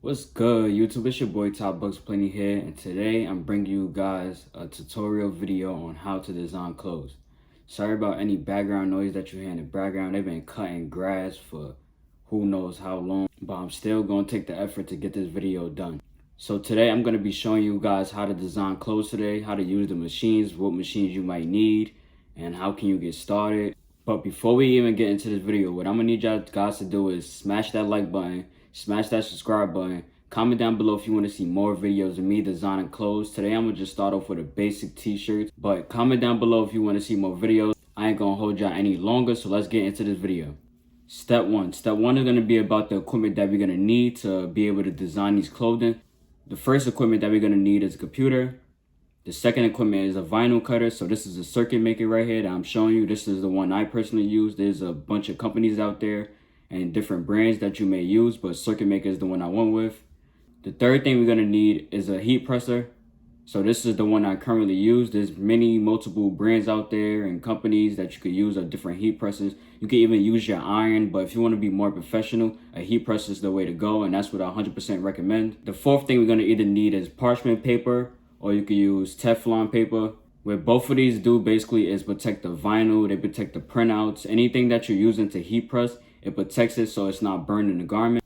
What's good, YouTube? It's your boy Top BUXAPLENTY here, and today I'm bringing you guys a tutorial video on how to design clothes. Sorry about any background noise that you hear in the background. They've been cutting grass for who knows how long, but I'm still going to take the effort to get this video done. So today I'm going to be showing you guys how to design clothes today, how to use the machines, what machines you might need, and how can you get started. But before we even get into this video, what I'm going to need y'all guys to do is smash that like button, smash that subscribe button, comment down below if you want to see more videos of me designing clothes. Today I'm going to just start off with a basic t-shirt, but comment down below if you want to see more videos. I ain't going to hold y'all any longer, so let's get into this video. Step one is going to be about the equipment that we're going to need to be able to design these clothing. The first equipment that we're going to need is a computer. The second equipment is a vinyl cutter. So this is a circuit maker right here that I'm showing you. This is the one I personally use. There's a bunch of companies out there and different brands that you may use, but circuit maker is the one I went with. The third thing we're going to need is a heat presser. So this is the one I currently use. There's multiple brands out there and companies that you could use of different heat presses. You can even use your iron, but if you want to be more professional, a heat press is the way to go, and that's what I 100% recommend. The fourth thing we're going to either need is parchment paper, or you could use Teflon paper. What both of these do basically is protect the vinyl, they protect the printouts. Anything that you're using to heat press, it protects it so it's not burning the garment.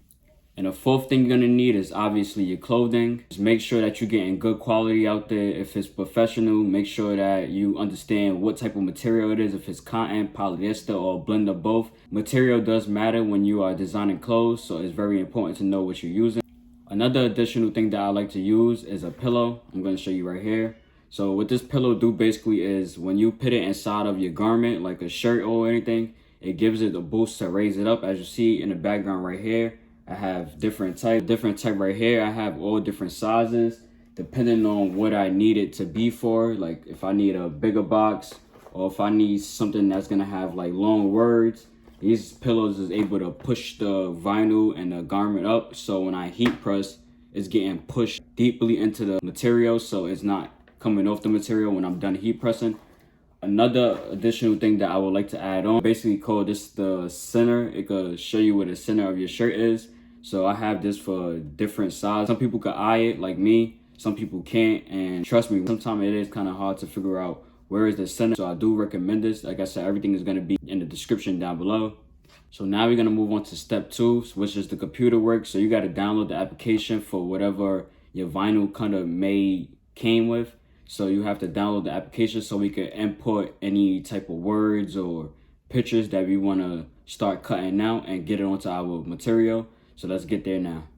And the fourth thing you're going to need is obviously your clothing. Just make sure that you're getting good quality out there. If it's professional, make sure that you understand what type of material it is. If it's cotton, polyester, or a blend of both. Material does matter when you are designing clothes, so it's very important to know what you're using. Another additional thing that I like to use is a pillow. I'm going to show you right here. So what this pillow do basically is when you put it inside of your garment, like a shirt or anything, it gives it a boost to raise it up. As you see in the background right here, I have different type right here. I have all different sizes depending on what I need it to be for. Like if I need a bigger box or if I need something that's gonna have like long words, these pillows is able to push the vinyl and the garment up. So when I heat press, it's getting pushed deeply into the material, so it's not coming off the material when I'm done heat pressing. Another additional thing that I would like to add on, basically call this the center. It could show you where the center of your shirt is. So I have this for different sizes. Some people could eye it like me, some people can't, and trust me, sometimes it is kind of hard to figure out where is the center. So I do recommend this. Like I said, everything is going to be in the description down below. So now we're going to move on to step 2, which is the computer work. So you got to download the application for whatever your vinyl cutter came with. So you have to download the application so we can import any type of words or pictures that we want to start cutting out and get it onto our material. So let's get there now.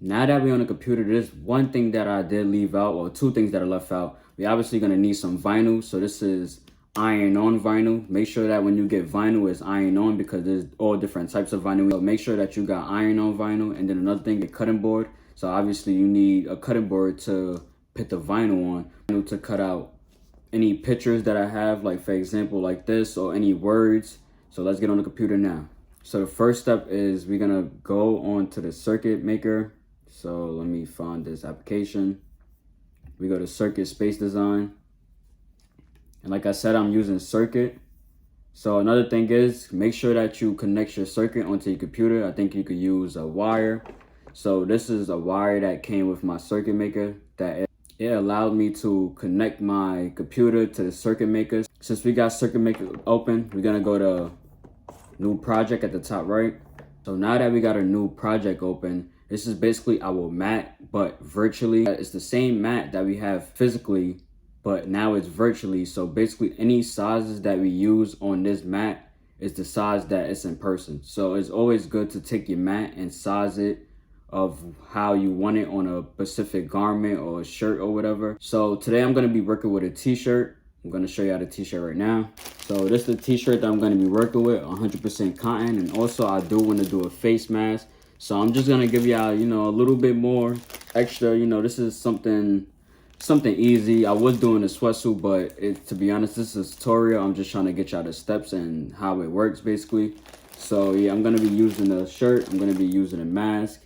Now that we're on the computer, there's one thing that I did leave out, or two things that I left out. We're obviously going to need some vinyl. So this is iron-on vinyl. Make sure that when you get vinyl, it's iron-on because there's all different types of vinyl. So make sure that you got iron-on vinyl. And then another thing, a cutting board. So obviously you need a cutting board to put the vinyl on, to cut out any pictures that I have, like for example like this, or any words. So let's get on the computer now. So the first step is we're gonna go on to the circuit maker. So let me find this application. We go to circuit space design, and like I said, I'm using circuit. So another thing is make sure that you connect your circuit onto your computer. I think you could use a wire. So this is a wire that came with my circuit maker that it allowed me to connect my computer to the circuit maker. Since we got circuit maker open, we're gonna go to new project at the top right. So now that we got a new project open, this is basically our mat, but virtually. It's the same mat that we have physically, but now it's virtually. So basically any sizes that we use on this mat is the size that it's in person. So it's always good to take your mat and size it of how you want it on a specific garment or a shirt or whatever. So today I'm going to be working with a t-shirt. I'm going to show you how the t-shirt right now. So this is the t-shirt that I'm going to be working with, 100% cotton. And also I do want to do a face mask. So I'm just going to give y'all, a little bit more extra. This is something easy. I was doing a sweatsuit, but to be honest, this is a tutorial. I'm just trying to get y'all the steps and how it works basically. So yeah, I'm going to be using a shirt. I'm going to be using a mask.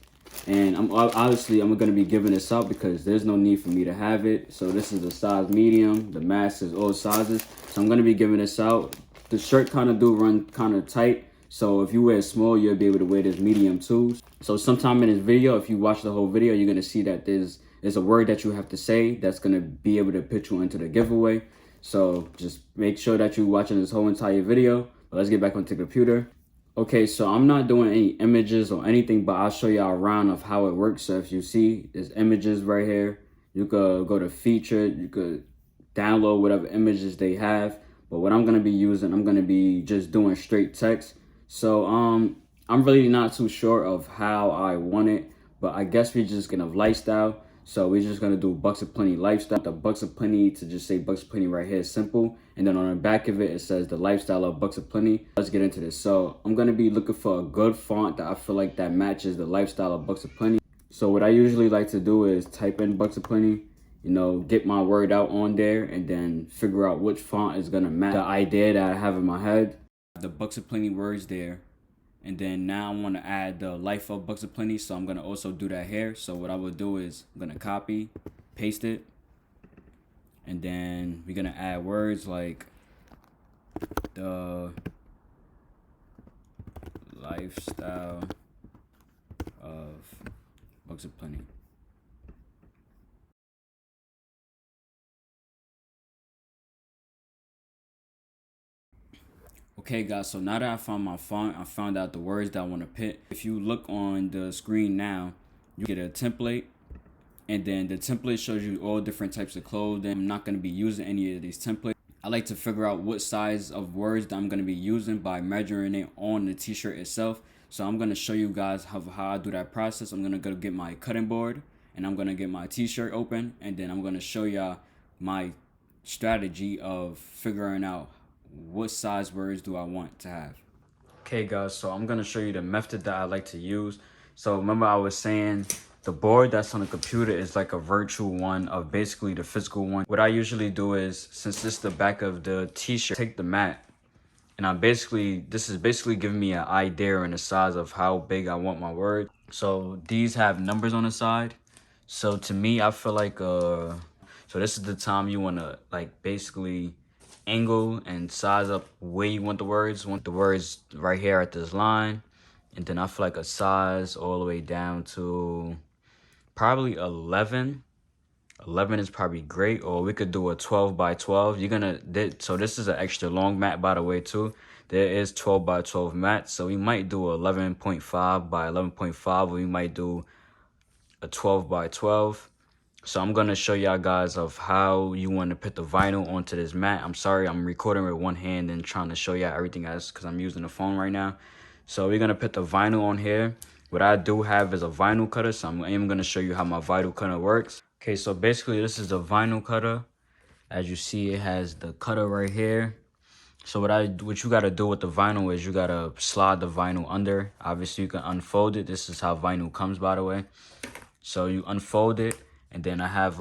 And I'm going to be giving this out because there's no need for me to have it. So this is a size medium. The mask is all sizes. So I'm going to be giving this out. The shirt kind of do run kind of tight. So if you wear small, you'll be able to wear this medium too. So sometime in this video, if you watch the whole video, you're gonna see that there's a word that you have to say that's gonna be able to put you into the giveaway. So just make sure that you're watching this whole entire video. But let's get back onto the computer. Okay, so I'm not doing any images or anything, but I'll show you a round of how it works. So if you see, there's images right here. You could go to feature, you could download whatever images they have. But what I'm gonna be using, I'm gonna be just doing straight text. So I'm really not too sure of how I want it, but I guess we're just gonna lifestyle. So we're just gonna do Bucks of Plenty lifestyle. The Bucks of Plenty, to just say Bucks of Plenty right here is simple. And then on the back of it, it says the lifestyle of Bucks of Plenty. Let's get into this. So I'm gonna be looking for a good font that I feel like that matches the lifestyle of Bucks of Plenty. So what I usually like to do is type in Bucks of Plenty, you know, get my word out on there, and then figure out which font is gonna match the idea that I have in my head. The Bucks of Plenty words there. And then now I want to add the life of Bucks of Plenty, so I'm going to also do that here. So what I will do is I'm going to copy, paste it, and then we're going to add words like the lifestyle of Bucks of Plenty. Okay guys, so now that I found my font, I found out the words that I want to put. If you look on the screen now, you get a template, and then the template shows you all different types of clothing. I'm not going to be using any of these templates. I like to figure out what size of words that I'm going to be using by measuring it on the t-shirt itself. So I'm going to show you guys how I do that process. I'm going to go get my cutting board, and I'm going to get my t-shirt open, and then I'm going to show y'all my strategy of figuring out what size words do I want to have. Okay guys, so I'm gonna show you the method that I like to use. So remember I was saying the board that's on the computer is like a virtual one of basically the physical one. What I usually do is, since this is the back of the t-shirt, take the mat, and this is basically giving me an idea and the size of how big I want my word. So these have numbers on the side. So to me, I feel like so this is the time you want to like basically angle and size up where you want the words. Want the words right here at this line, and then I feel like a size all the way down to probably 11. 11 is probably great, or we could do a 12 by 12. So this is an extra long mat, by the way, too. There is 12 by 12 mats, so we might do 11.5 by 11.5, or we might do a 12 by 12. So I'm going to show y'all guys of how you want to put the vinyl onto this mat. I'm sorry, I'm recording with one hand and trying to show y'all everything else because I'm using the phone right now. So we're going to put the vinyl on here. What I do have is a vinyl cutter, so I'm going to show you how my vinyl cutter works. Okay, so basically this is the vinyl cutter. As you see, it has the cutter right here. So what you got to do with the vinyl is you got to slide the vinyl under. Obviously, you can unfold it. This is how vinyl comes, by the way. So you unfold it, and then I have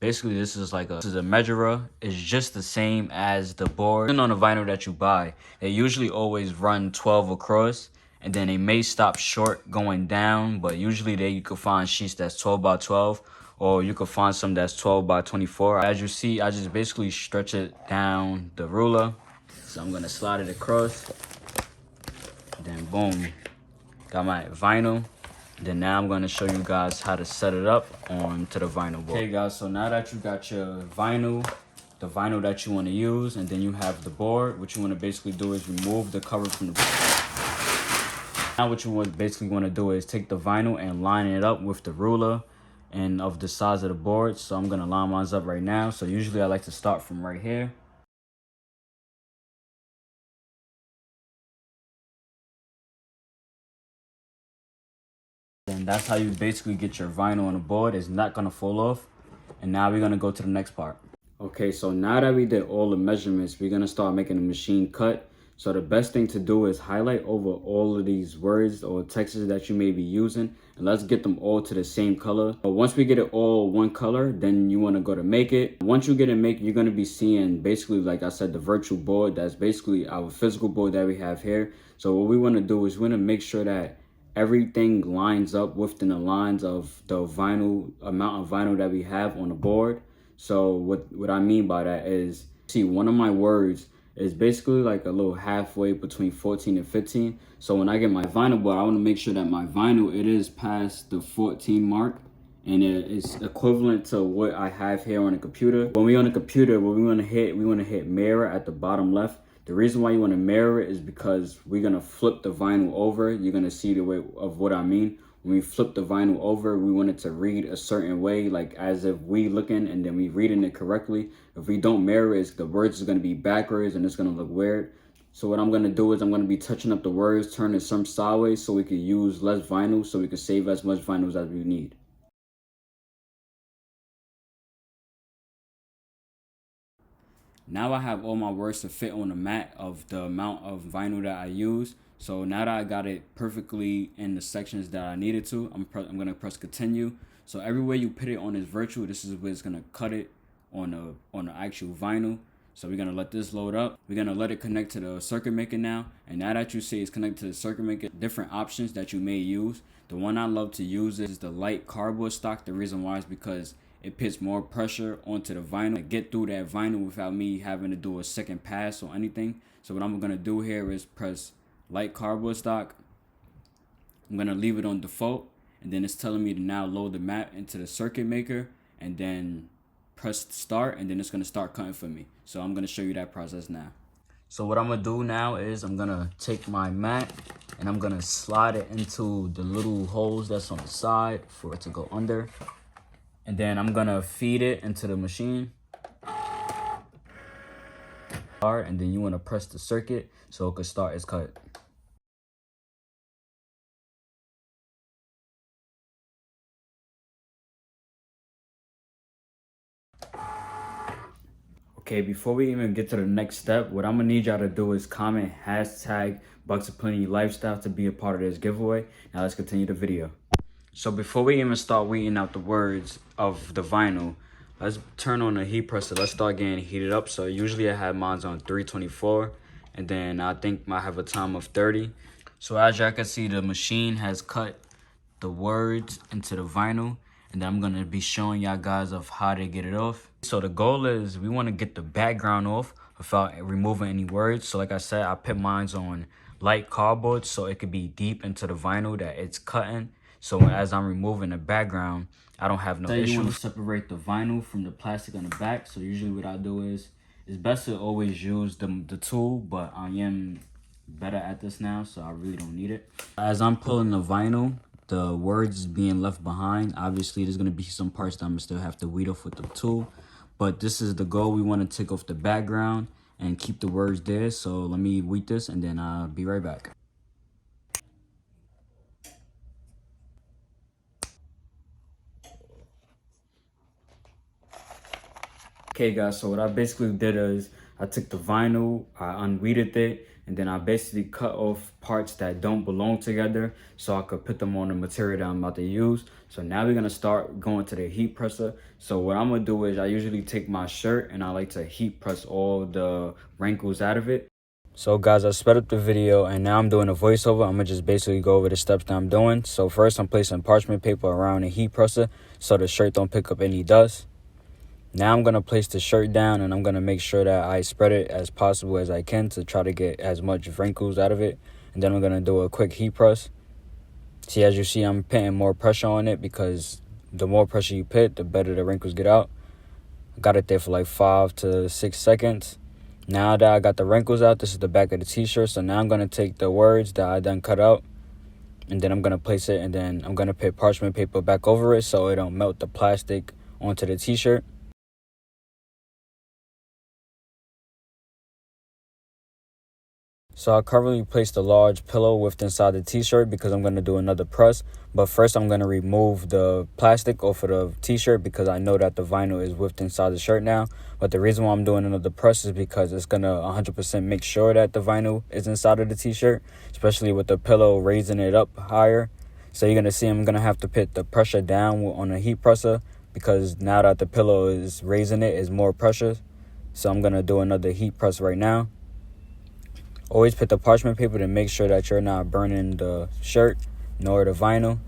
basically this is a measurer. It's just the same as the board. Even on the vinyl that you buy, they usually always run 12 across, and then they may stop short going down, but usually you could find sheets that's 12 by 12, or you could find some that's 12 by 24. As you see, I just basically stretch it down the ruler. So I'm gonna slide it across, then boom, got my vinyl. Then now I'm going to show you guys how to set it up onto the vinyl board. Okay guys, so now that you got your vinyl, the vinyl that you want to use, and then you have the board, what you want to basically do is remove the cover from the board. Now what you basically want to do is take the vinyl and line it up with the ruler and of the size of the board. So I'm going to line mine up right now. So usually I like to start from right here. And that's how you basically get your vinyl on the board. It's not going to fall off. And now we're going to go to the next part. Okay, so now that we did all the measurements, we're going to start making a machine cut. So the best thing to do is highlight over all of these words or texts that you may be using, and let's get them all to the same color. But once we get it all one color, then you want to go to make it. Once you get it make, you're going to be seeing basically, like I said, the virtual board. That's basically our physical board that we have here. So what we want to do is we want to make sure that everything lines up within the lines of the vinyl amount of vinyl that we have on the board. So what I mean by that is, see, one of my words is basically like a little halfway between 14 and 15. So when I get my vinyl board, I want to make sure that my vinyl, it is past the 14 mark, and it is equivalent to what I have here on the computer. When we on the computer, what we want to hit mirror at the bottom left. The reason why you want to mirror it is because we're going to flip the vinyl over. You're going to see the way of what I mean. When we flip the vinyl over, we want it to read a certain way, like as if we looking and then we reading it correctly. If we don't mirror it, the words are going to be backwards and it's going to look weird. So what I'm going to do is I'm going to be touching up the words, turning some sideways so we can use less vinyl, so we can save as much vinyls as we need. Now I have all my words to fit on the mat of the amount of vinyl that I use. So now that I got it perfectly in the sections that I needed to, I'm going to press continue. So everywhere you put it on this virtual, this is where it's going to cut it on the actual vinyl. So we're going to let this load up. We're going to let it connect to the circuit maker now. And now that you see it's connected to the circuit maker, different options that you may use. The one I love to use is the light cardboard stock. The reason why is because it puts more pressure onto the vinyl to get through that vinyl without me having to do a second pass or anything. So what I'm going to do here is press light cardboard stock. I'm going to leave it on default, and then it's telling me to now load the map into the circuit maker, and then press start, and then it's going to start cutting for me. So I'm going to show you that process now. So what I'm going to do now is I'm going to take my mat and I'm going to slide it into the little holes that's on the side for it to go under. And then I'm going to feed it into the machine. And then you want to press the circuit so it can start its cut. Okay, before we even get to the next step, what I'm gonna need y'all to do is comment hashtag BUXAPLENTY lifestyle to be a part of this giveaway. Now let's continue the video. So before we even start weeding out the words of the vinyl, let's turn on the heat presser. Let's start getting heated up. So usually I have mine on 324, and then I think I have a time of 30. So as y'all can see, the machine has cut the words into the vinyl, and then I'm going to be showing y'all guys of how to get it off. So the goal is we want to get the background off without removing any words. So like I said, I put mine on light cardboard so it could be deep into the vinyl that it's cutting. So as I'm removing the background, I don't have no issues. You want to separate the vinyl from the plastic on the back. So usually what I do is, it's best to always use the tool, but I am better at this now, so I really don't need it. As I'm pulling the vinyl, the words being left behind, obviously there's going to be some parts that I'm going to still have to weed off with the tool. But this is the goal. We want to take off the background and keep the words there. So let me weed this and then I'll be right back. Okay guys, so what I basically did is I took the vinyl, I unweeded it, and then I basically cut off parts that don't belong together so I could put them on the material that I'm about to use. So now we're gonna start going to the heat presser. So what I'm gonna do is I usually take my shirt and I like to heat press all the wrinkles out of it. So guys, I sped up the video and now I'm doing a voiceover. I'm gonna just basically go over the steps that I'm doing. So first I'm placing parchment paper around the heat presser so the shirt don't pick up any dust. Now I'm going to place the shirt down and I'm going to make sure that I spread it as possible as I can to try to get as much wrinkles out of it. And then I'm going to do a quick heat press. See, as you see, I'm putting more pressure on it because the more pressure you put, the better the wrinkles get out. I got it there for like 5 to 6 seconds. Now that I got the wrinkles out, this is the back of the t-shirt. So now I'm going to take the words that I done cut out and then I'm going to place it, and then I'm going to put parchment paper back over it so it don't melt the plastic onto the t-shirt. So I currently placed a large pillow within inside the t-shirt because I'm going to do another press. But first I'm going to remove the plastic off of the t-shirt because I know that the vinyl is within inside the shirt now. But the reason why I'm doing another press is because it's going to 100% make sure that the vinyl is inside of the t-shirt, especially with the pillow raising it up higher. So you're going to see I'm going to have to put the pressure down on the heat presser because now that the pillow is raising it, is more pressure. So I'm going to do another heat press right now. Always put the parchment paper to make sure that you're not burning the shirt nor the vinyl.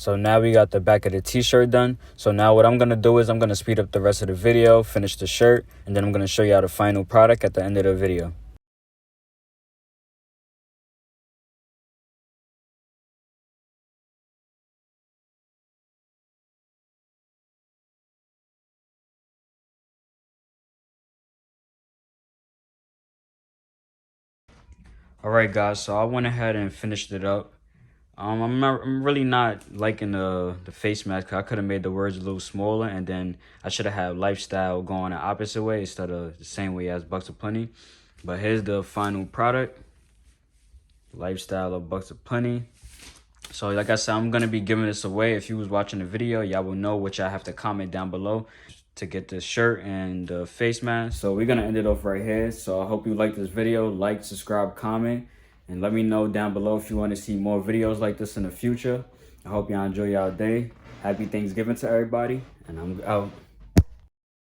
So now we got the back of the t-shirt done. So now what I'm going to do is I'm going to speed up the rest of the video, finish the shirt, and then I'm going to show you the final product at the end of the video. All right, guys, so I went ahead and finished it up. I'm really not liking the face mask. I could have made the words a little smaller, and then I should have had lifestyle going the opposite way instead of the same way as BUXAPLENTY. But here's the final product, lifestyle of BUXAPLENTY. So like I said, I'm gonna be giving this away. If you was watching the video, y'all will know what y'all have to comment down below to get this shirt and the face mask. So we're gonna end it off right here. So I hope you like this video. Like, subscribe, comment, and let me know down below if you want to see more videos like this in the future. I hope y'all enjoy y'all day. Happy Thanksgiving to everybody, and I'm out.